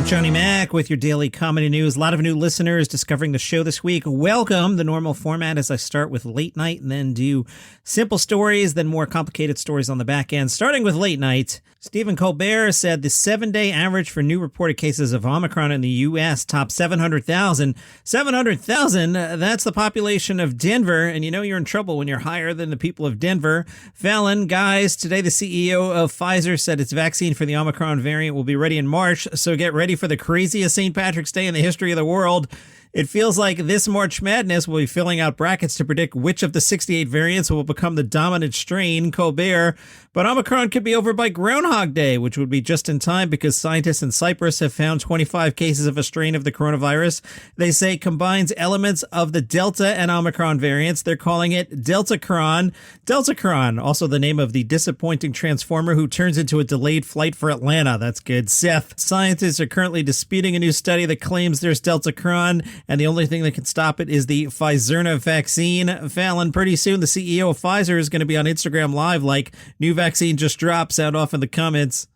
Johnny Mac with your daily comedy news. A lot of new listeners discovering the show this week. Welcome. The normal format is I start with late night and then do simple stories, then more complicated stories on the back end. Starting with late night, Stephen Colbert said the 7-day average for new reported cases of Omicron in the U.S. topped 700,000. 700,000, that's the population of Denver, and you know you're in trouble when you're higher than the people of Denver. Fallon, guys, today the CEO of Pfizer said its vaccine for the Omicron variant will be ready in March, so get ready for the craziest St. Patrick's Day in the history of the world. It feels like this March Madness will be filling out brackets to predict which of the 68 variants will become the dominant strain, Colbert. But Omicron could be over by Groundhog Day, which would be just in time because scientists in Cyprus have found 25 cases of a strain of the coronavirus. They say combines elements of the Delta and Omicron variants. They're calling it Deltacron. Deltacron, also the name of the disappointing transformer who turns into a delayed flight for Atlanta. That's good. Seth. Scientists are currently disputing a new study that claims there's Deltacron, and the only thing that can stop it is the Pfizerna vaccine. Fallon, pretty soon the CEO of Pfizer is going to be on Instagram Live like, new vaccine just dropped, sound off in the comments.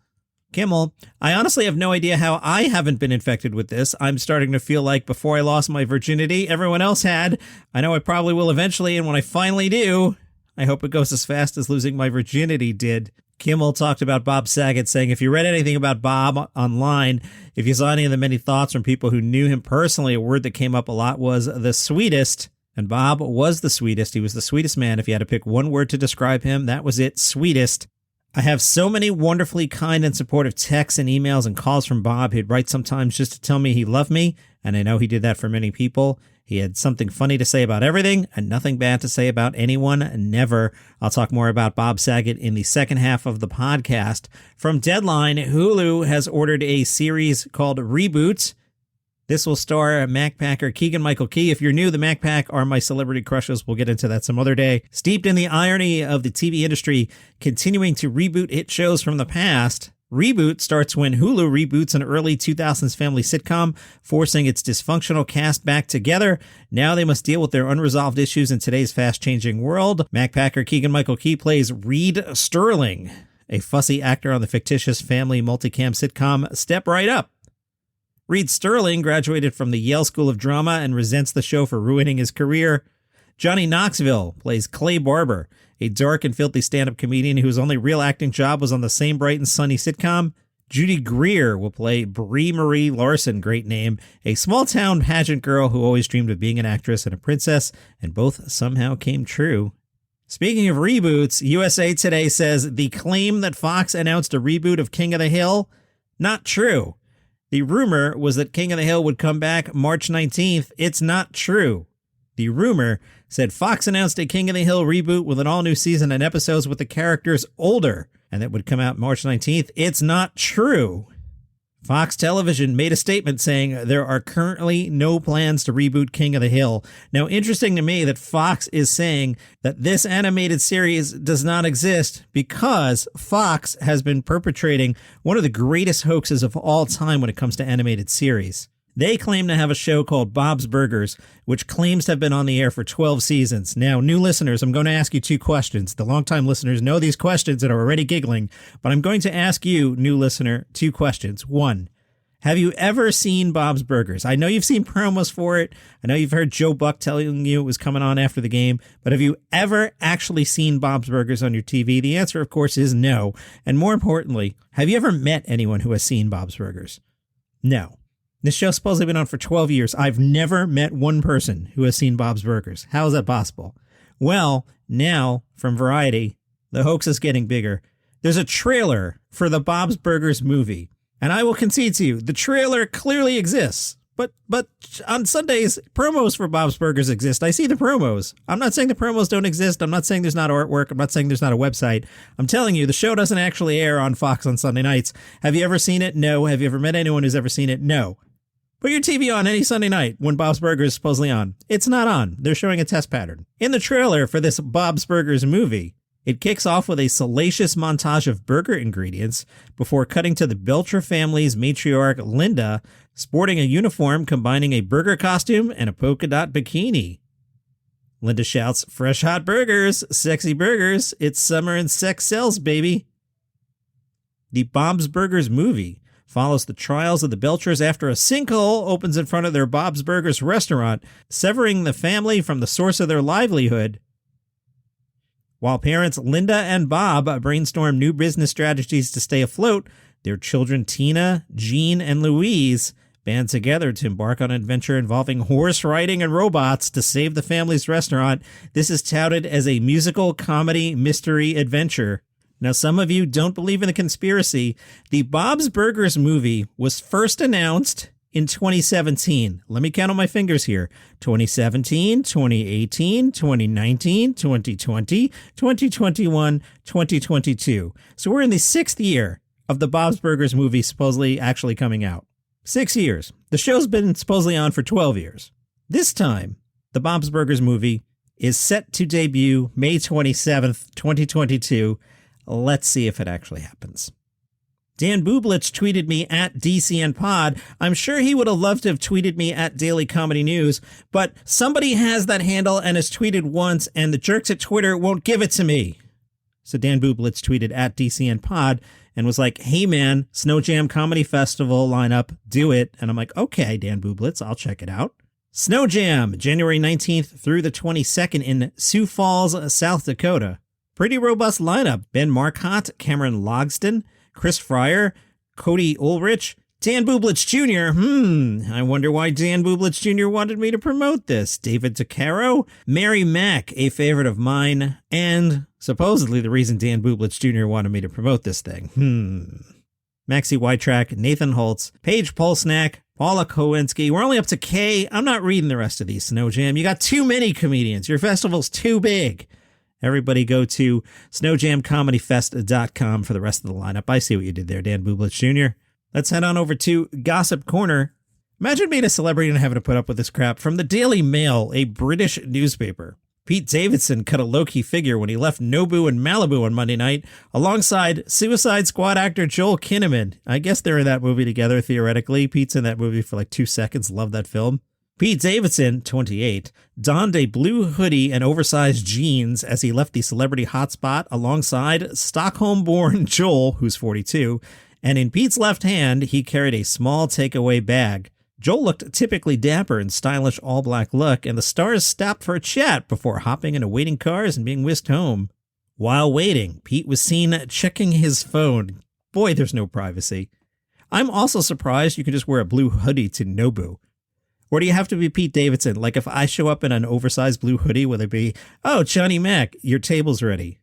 Kimmel, I honestly have no idea how I haven't been infected with this. I'm starting to feel like before I lost my virginity, everyone else had. I know I probably will eventually, and when I finally do, I hope it goes as fast as losing my virginity did. Kimmel talked about Bob Saget, saying if you read anything about Bob online, if you saw any of the many thoughts from people who knew him personally, a word that came up a lot was the sweetest. And Bob was the sweetest. He was the sweetest man. If you had to pick one word to describe him, that was it, sweetest. I have so many wonderfully kind and supportive texts and emails and calls from Bob. He'd write sometimes just to tell me he loved me, and I know he did that for many people. He had something funny to say about everything and nothing bad to say about anyone, never. I'll talk more about Bob Saget in the second half of the podcast. From Deadline, Hulu has ordered a series called Reboot. This will star Packer Keegan Michael Key. If you're new, the Pack are my celebrity crushes. We'll get into that some other day. Steeped in the irony of the TV industry continuing to reboot hit shows from the past, Reboot starts when Hulu reboots an early 2000s family sitcom, forcing its dysfunctional cast back together. Now they must deal with their unresolved issues in today's fast-changing world. Packer Keegan Michael Key plays Reed Sterling, a fussy actor on the fictitious family multicam sitcom Step Right Up. Reed Sterling graduated from the Yale School of Drama and resents the show for ruining his career. Johnny Knoxville plays Clay Barber, a dark and filthy stand-up comedian whose only real acting job was on the same bright and sunny sitcom. Judy Greer will play Brie Marie Larson, great name, a small-town pageant girl who always dreamed of being an actress and a princess, and both somehow came true. Speaking of reboots, USA Today says the claim that Fox announced a reboot of King of the Hill, not true. The rumor was that King of the Hill would come back March 19th. It's not true. The rumor said Fox announced a King of the Hill reboot with an all-new season and episodes with the characters older, and that would come out March 19th. It's not true. Fox Television made a statement saying there are currently no plans to reboot King of the Hill. Now, interesting to me that Fox is saying that this animated series does not exist because Fox has been perpetrating one of the greatest hoaxes of all time when it comes to animated series. They claim to have a show called Bob's Burgers, which claims to have been on the air for 12 seasons. Now, new listeners, I'm going to ask you two questions. The longtime listeners know these questions and are already giggling, but I'm going to ask you, new listener, two questions. One, have you ever seen Bob's Burgers? I know you've seen promos for it. I know you've heard Joe Buck telling you it was coming on after the game, but have you ever actually seen Bob's Burgers on your TV? The answer, of course, is no. And more importantly, have you ever met anyone who has seen Bob's Burgers? No. This show's supposedly been on for 12 years. I've never met one person who has seen Bob's Burgers. How is that possible? Well, now, from Variety, the hoax is getting bigger. There's a trailer for the Bob's Burgers movie. And I will concede to you, the trailer clearly exists. But on Sundays, promos for Bob's Burgers exist. I see the promos. I'm not saying the promos don't exist. I'm not saying there's not artwork. I'm not saying there's not a website. I'm telling you, the show doesn't actually air on Fox on Sunday nights. Have you ever seen it? No. Have you ever met anyone who's ever seen it? No. Put your TV on any Sunday night when Bob's Burgers is supposedly on. It's not on. They're showing a test pattern. In the trailer for this Bob's Burgers movie, it kicks off with a salacious montage of burger ingredients before cutting to the Belcher family's matriarch, Linda, sporting a uniform combining a burger costume and a polka dot bikini. Linda shouts, "Fresh hot burgers, sexy burgers, it's summer and sex sells, baby." The Bob's Burgers movie follows the trials of the Belchers after a sinkhole opens in front of their Bob's Burgers restaurant, severing the family from the source of their livelihood. While parents Linda and Bob brainstorm new business strategies to stay afloat, their children Tina, Jean, and Louise band together to embark on an adventure involving horse riding and robots to save the family's restaurant. This is touted as a musical comedy mystery adventure. Now, some of you don't believe in the conspiracy. The Bob's Burgers movie was first announced in 2017. Let me count on my fingers here. 2017, 2018, 2019, 2020, 2021, 2022. So we're in the 6th year of the Bob's Burgers movie supposedly actually coming out. 6 years. The show's been supposedly on for 12 years. This time, the Bob's Burgers movie is set to debut May 27th, 2022. Let's see if it actually happens. Dan Bublitz tweeted me at DCNPod. I'm sure he would have loved to have tweeted me at Daily Comedy News, but somebody has that handle and has tweeted once, and the jerks at Twitter won't give it to me. So Dan Bublitz tweeted at DCNPod and was like, hey man, SnoJam Comedy Festival lineup, do it. And I'm like, okay, Dan Bublitz, I'll check it out. SnoJam, January 19th through the 22nd in Sioux Falls, South Dakota. Pretty robust lineup. Ben Marcotte, Cameron Logston, Chris Fryer, Cody Ulrich, Dan Bublitz Jr. I wonder why Dan Bublitz Jr. wanted me to promote this. David DeCaro, Mary Mack, a favorite of mine, and supposedly the reason Dan Bublitz Jr. wanted me to promote this thing. Maxie Whitetrack, Nathan Holtz, Paige Polsnack, Paula Kowinski. We're only up to K. I'm not reading the rest of these, SnoJam. You got too many comedians. Your festival's too big. Everybody go to SnoJamComedyFest.com for the rest of the lineup. I see what you did there, Dan Bublitz Jr. Let's head on over to Gossip Corner. Imagine being a celebrity and having to put up with this crap. From the Daily Mail, a British newspaper. Pete Davidson cut a low-key figure when he left Nobu and Malibu on Monday night alongside Suicide Squad actor Joel Kinnaman. I guess they're in that movie together, theoretically. Pete's in that movie for like 2 seconds. Love that film. Pete Davidson, 28, donned a blue hoodie and oversized jeans as he left the celebrity hotspot alongside Stockholm-born Joel, who's 42, and in Pete's left hand, he carried a small takeaway bag. Joel looked typically dapper in stylish all-black look, and the stars stopped for a chat before hopping into waiting cars and being whisked home. While waiting, Pete was seen checking his phone. Boy, there's no privacy. I'm also surprised you can just wear a blue hoodie to Nobu. Or do you have to be Pete Davidson? Like if I show up in an oversized blue hoodie, will it be, oh, Johnny Mac, your table's ready?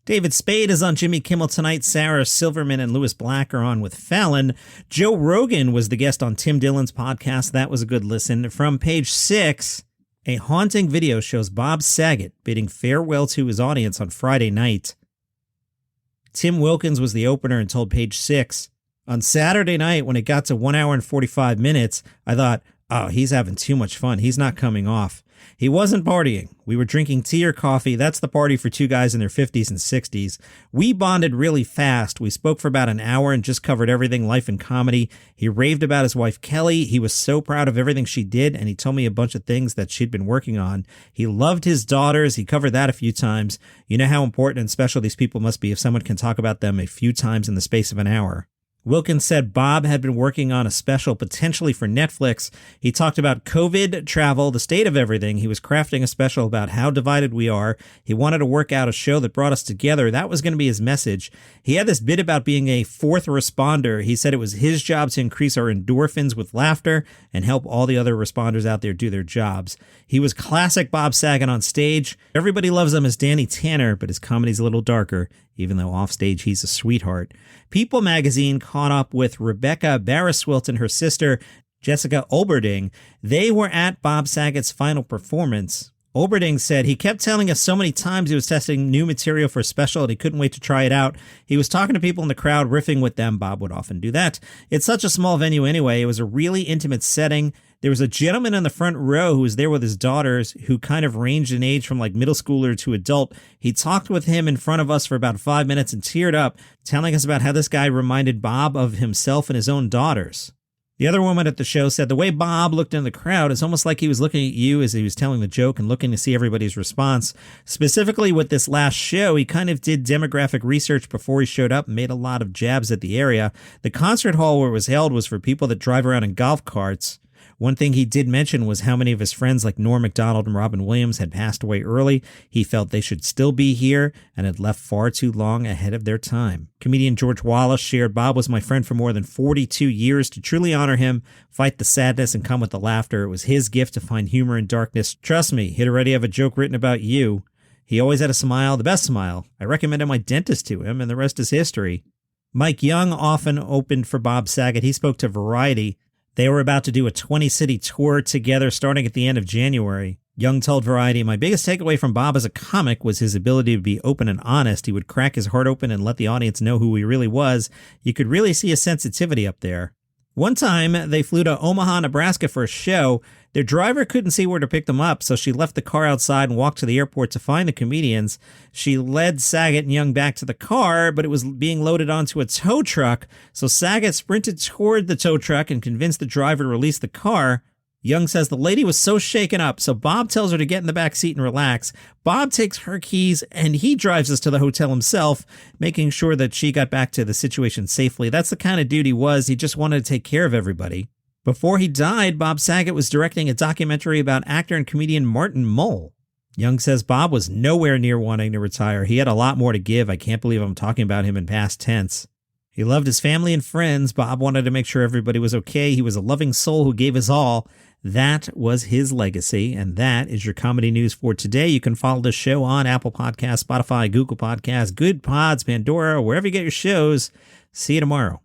David Spade is on Jimmy Kimmel tonight. Sarah Silverman and Louis Black are on with Fallon. Joe Rogan was the guest on Tim Dillon's podcast. That was a good listen. From Page 6, a haunting video shows Bob Saget bidding farewell to his audience on Friday night. Tim Wilkins was the opener and told Page 6, on Saturday night when it got to 1 hour and 45 minutes, I thought, oh, he's having too much fun. He's not coming off. He wasn't partying. We were drinking tea or coffee. That's the party for two guys in their 50s and 60s. We bonded really fast. We spoke for about an hour and just covered everything life and comedy. He raved about his wife, Kelly. He was so proud of everything she did, and he told me a bunch of things that she'd been working on. He loved his daughters. He covered that a few times. You know how important and special these people must be if someone can talk about them a few times in the space of an hour. Wilkins said Bob had been working on a special potentially for Netflix. He talked about COVID, travel, the state of everything. He was crafting a special about how divided we are. He wanted to work out a show that brought us together. That was going to be his message. He had this bit about being a fourth responder. He said it was his job to increase our endorphins with laughter and help all the other responders out there do their jobs. He was classic Bob Saget on stage. Everybody loves him as Danny Tanner, but his comedy's a little darker, even though offstage he's a sweetheart. People magazine caught up with Rebecca Barriswilt and her sister, Jessica Olberding. They were at Bob Saget's final performance. Olberding said he kept telling us so many times he was testing new material for a special and he couldn't wait to try it out. He was talking to people in the crowd, riffing with them. Bob would often do that. It's such a small venue anyway. It was a really intimate setting. There was a gentleman in the front row who was there with his daughters who kind of ranged in age from like middle schooler to adult. He talked with him in front of us for about 5 minutes and teared up, telling us about how this guy reminded Bob of himself and his own daughters. The other woman at the show said the way Bob looked in the crowd is almost like he was looking at you as he was telling the joke and looking to see everybody's response. Specifically with this last show, he kind of did demographic research before he showed up and made a lot of jabs at the area. The concert hall where it was held was for people that drive around in golf carts. One thing he did mention was how many of his friends like Norm Macdonald and Robin Williams had passed away early. He felt they should still be here and had left far too long ahead of their time. Comedian George Wallace shared, Bob was my friend for more than 42 years. To truly honor him, fight the sadness and come with the laughter. It was his gift to find humor in darkness. Trust me, he'd already have a joke written about you. He always had a smile, the best smile. I recommended my dentist to him, and the rest is history. Mike Young often opened for Bob Saget. He spoke to Variety. They were about to do a 20-city tour together starting at the end of January. Young told Variety, my biggest takeaway from Bob as a comic was his ability to be open and honest. He would crack his heart open and let the audience know who he really was. You could really see his sensitivity up there. One time, they flew to Omaha, Nebraska for a show. Their driver couldn't see where to pick them up, so she left the car outside and walked to the airport to find the comedians. She led Saget and Young back to the car, but it was being loaded onto a tow truck, so Saget sprinted toward the tow truck and convinced the driver to release the car. Young says the lady was so shaken up, so Bob tells her to get in the back seat and relax. Bob takes her keys and he drives us to the hotel himself, making sure that she got back to the situation safely. That's the kind of dude he was. He just wanted to take care of everybody. Before he died, Bob Saget was directing a documentary about actor and comedian Martin Mull. Young says Bob was nowhere near wanting to retire. He had a lot more to give. I can't believe I'm talking about him in past tense. He loved his family and friends. Bob wanted to make sure everybody was okay. He was a loving soul who gave his all. That was his legacy, and that is your comedy news for today. You can follow the show on Apple Podcasts, Spotify, Google Podcasts, Good Pods, Pandora, wherever you get your shows. See you tomorrow.